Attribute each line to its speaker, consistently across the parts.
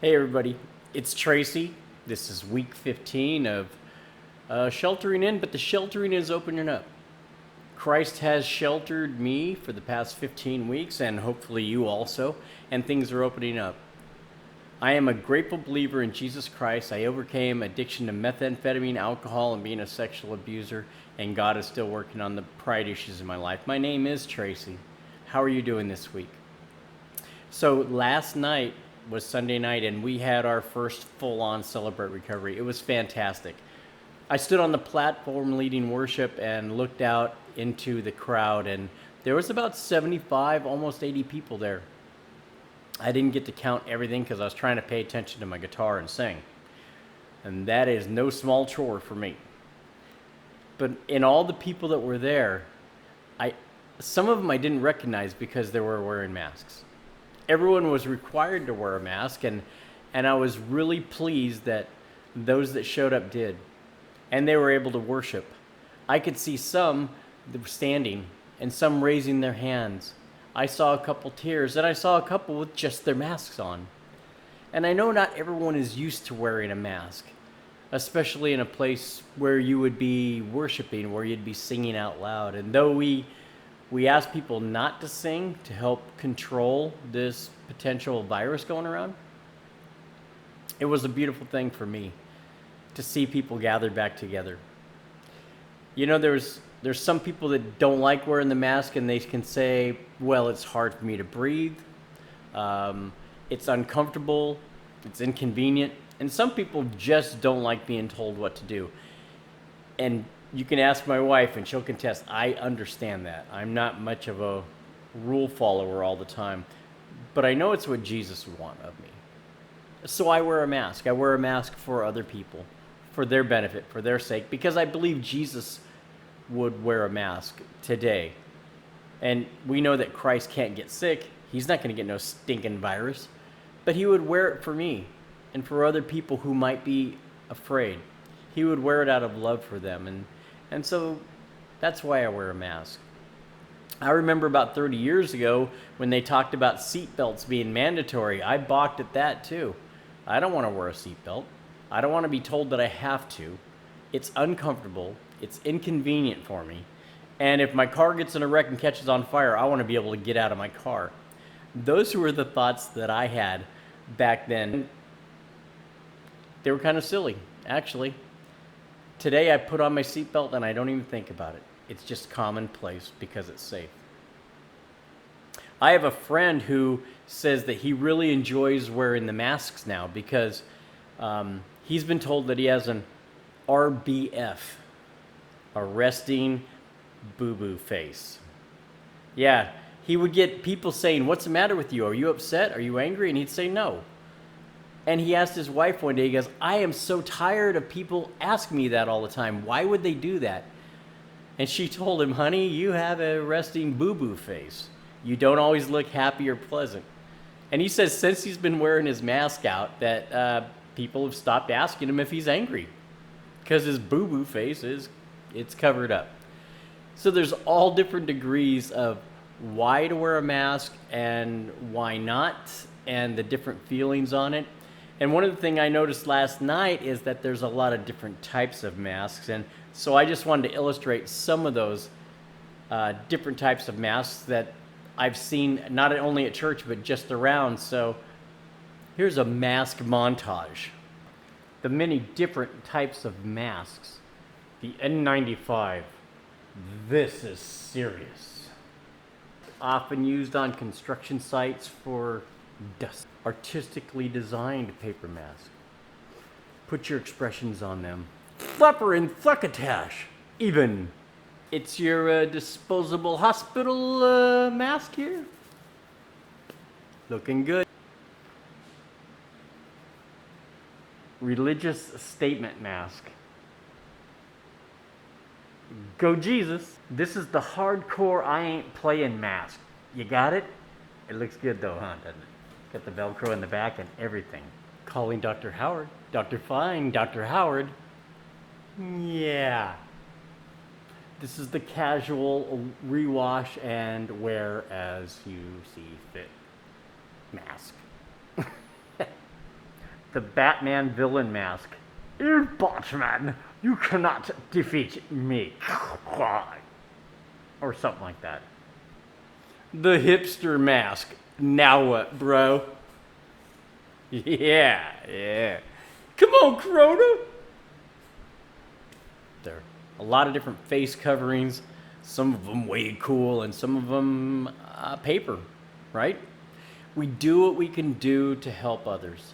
Speaker 1: Hey everybody, it's Tracy. This is week 15 of sheltering in, but the sheltering is opening up. Christ has sheltered me for the past 15 weeks, and hopefully you also, and things are opening up. I am a grateful believer in Jesus Christ. I overcame addiction to methamphetamine, alcohol, and being a sexual abuser, and God is still working on the pride issues in my life. My name is Tracy. How are you doing this week? So last night was Sunday night, and we had our first full-on Celebrate Recovery. It was fantastic. I stood on the platform leading worship and looked out into the crowd, and there was about 75, almost 80 people there. I didn't get to count everything because I was trying to pay attention to my guitar and sing. And that is no small chore for me. But in all the people that were there, some of them I didn't recognize because they were wearing masks. Everyone was required to wear a mask, and I was really pleased that those that showed up did. And they were able to worship. I could see some that were standing and some raising their hands. I saw a couple tears, and I saw a couple with just their masks on. And I know not everyone is used to wearing a mask, especially in a place where you would be worshiping, where you'd be singing out loud. And though we ask people not to sing to help control this potential virus going around, it was a beautiful thing for me to see people gathered back together. You know, there's some people that don't like wearing the mask, and they can say, well, it's hard for me to breathe, it's uncomfortable, it's inconvenient, and some people just don't like being told what to do. And you can ask my wife, and she'll contest. I understand that. I'm not much of a rule follower all the time, but I know it's what Jesus would want of me. So I wear a mask. I wear a mask for other people, for their benefit, for their sake, because I believe Jesus would wear a mask today. And we know that Christ can't get sick. He's not going to get no stinking virus, but he would wear it for me and for other people who might be afraid. He would wear it out of love for them. And so that's why I wear a mask. I remember about 30 years ago when they talked about seatbelts being mandatory. I balked at that too. I don't want to wear a seatbelt. I don't want to be told that I have to. It's uncomfortable. It's inconvenient for me. And if my car gets in a wreck and catches on fire, I want to be able to get out of my car. Those were the thoughts that I had back then. They were kind of silly, actually. Today I put on my seatbelt and I don't even think about it. It's just commonplace because it's safe. I have a friend who says that he really enjoys wearing the masks now because he's been told that he has an RBF, a resting boo-boo face. Yeah, he would get people saying, "What's the matter with you? Are you upset? Are you angry?" And he'd say no. And he asked his wife one day, he goes, "I am so tired of people asking me that all the time. Why would they do that?" And she told him, "Honey, you have a resting boo-boo face. You don't always look happy or pleasant." And he says since he's been wearing his mask out that people have stopped asking him if he's angry because his boo-boo face it's covered up. So there's all different degrees of why to wear a mask and why not, and the different feelings on it. And one of the things I noticed last night is that there's a lot of different types of masks. And so I just wanted to illustrate some of those different types of masks that I've seen not only at church, but just around. So here's a mask montage. The many different types of masks. The N95. This is serious. Often used on construction sites for dust. Artistically designed paper mask. Put your expressions on them. Flapper and thuckatash, even. It's your disposable hospital mask here. Looking good. Religious statement mask. Go Jesus. This is the hardcore I ain't playing mask. You got it? It looks good though, huh? Doesn't it? Got the Velcro in the back and everything. Calling Dr. Howard. Dr. Fine, Dr. Howard. Yeah. This is the casual rewash and wear as you see fit mask. the Batman villain mask. "In Batman, you cannot defeat me." Or something like that. The hipster mask. "Now what, bro?" Yeah. Come on, Corona. There are a lot of different face coverings. Some of them way cool and some of them paper, right? We do what we can do to help others,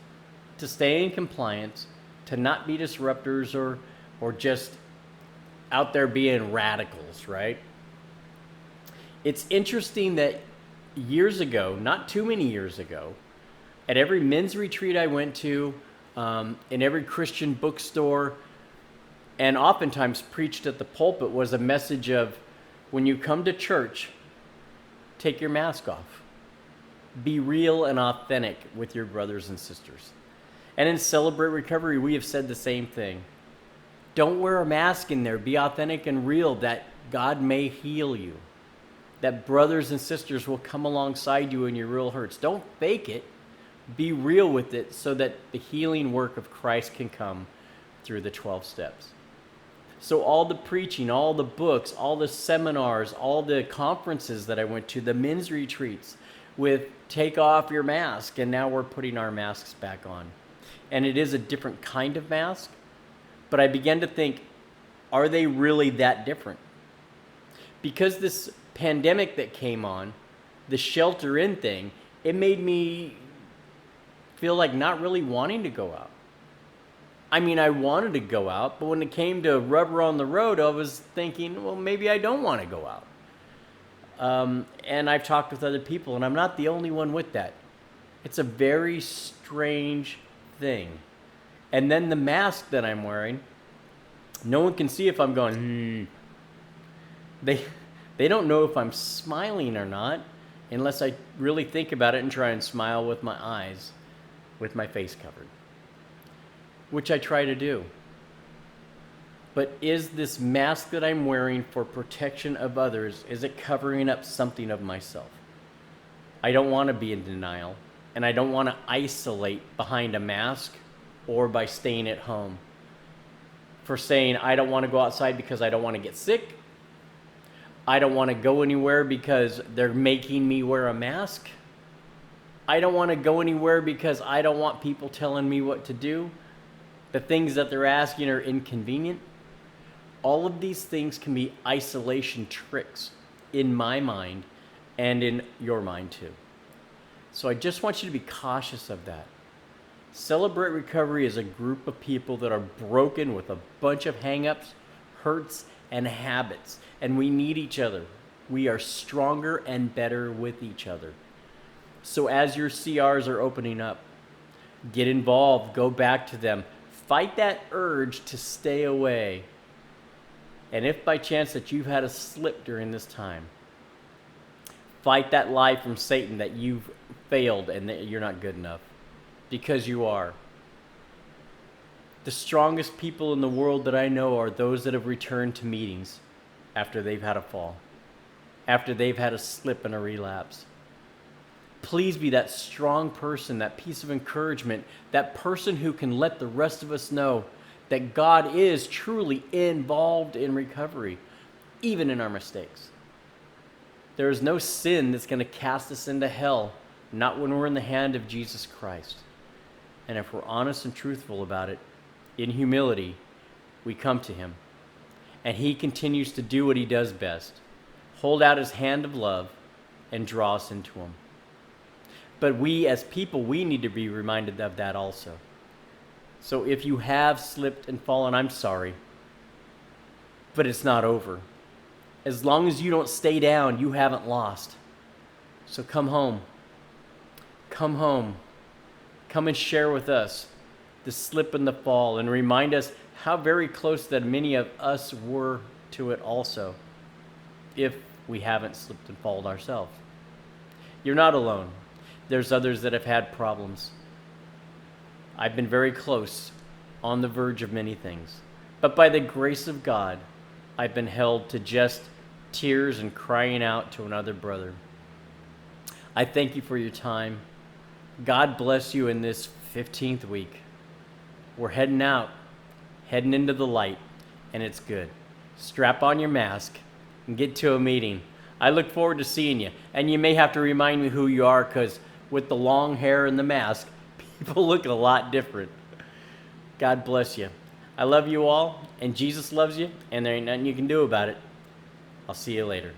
Speaker 1: to stay in compliance, to not be disruptors or just out there being radicals, right? It's interesting that years ago, not too many years ago, at every men's retreat I went to, in every Christian bookstore, and oftentimes preached at the pulpit was a message of, when you come to church, take your mask off. Be real and authentic with your brothers and sisters. And in Celebrate Recovery, we have said the same thing. Don't wear a mask in there. Be authentic and real, that God may heal you, that brothers and sisters will come alongside you in your real hurts. Don't fake it. Be real with it so that the healing work of Christ can come through the 12 steps. So all the preaching, all the books, all the seminars, all the conferences that I went to, the men's retreats with take off your mask, and now we're putting our masks back on. And it is a different kind of mask, but I began to think, are they really that different? Because this pandemic that came on, the shelter in thing, it made me feel like not really wanting to go out. I mean, I wanted to go out, but when it came to rubber on the road, I was thinking, well, maybe I don't want to go out. And I've talked with other people, and I'm not the only one with that. It's a very strange thing. And then the mask that I'm wearing, no one can see if I'm going, They don't know if I'm smiling or not unless I really think about it and try and smile with my eyes, with my face covered, which I try to do. But is this mask that I'm wearing for protection of others, is it covering up something of myself? I don't want to be in denial, and I don't want to isolate behind a mask or by staying at home. For saying I don't want to go outside because I don't want to get sick. I don't want to go anywhere because they're making me wear a mask. I don't want to go anywhere because I don't want people telling me what to do. The things that they're asking are inconvenient. All of these things can be isolation tricks in my mind and in your mind too. So I just want you to be cautious of that. Celebrate Recovery is a group of people that are broken with a bunch of hang-ups, hurts, and habits. And we need each other. We are stronger and better with each other. So as your CRs are opening up, get involved, go back to them. Fight that urge to stay away. And if by chance that you've had a slip during this time, fight that lie from Satan that you've failed and that you're not good enough. Because you are. The strongest people in the world that I know are those that have returned to meetings after they've had a fall, after they've had a slip and a relapse. Please be that strong person, that piece of encouragement, that person who can let the rest of us know that God is truly involved in recovery, even in our mistakes. There is no sin that's going to cast us into hell, not when we're in the hand of Jesus Christ. And if we're honest and truthful about it, in humility, we come to him. And he continues to do what he does best, hold out his hand of love and draw us into him. But we as people, we need to be reminded of that also. So if you have slipped and fallen, I'm sorry. But it's not over. As long as you don't stay down, you haven't lost. So come home. Come home. Come and share with us the slip and the fall, and remind us how very close that many of us were to it also, if we haven't slipped and fallen ourselves. You're not alone. There's others that have had problems. I've been very close, on the verge of many things. But by the grace of God, I've been held to just tears and crying out to another brother. I thank you for your time. God bless you in this 15th week. We're heading out, heading into the light, and it's good. Strap on your mask and get to a meeting. I look forward to seeing you. And you may have to remind me who you are, because with the long hair and the mask, people look a lot different. God bless you. I love you all, and Jesus loves you, and there ain't nothing you can do about it. I'll see you later.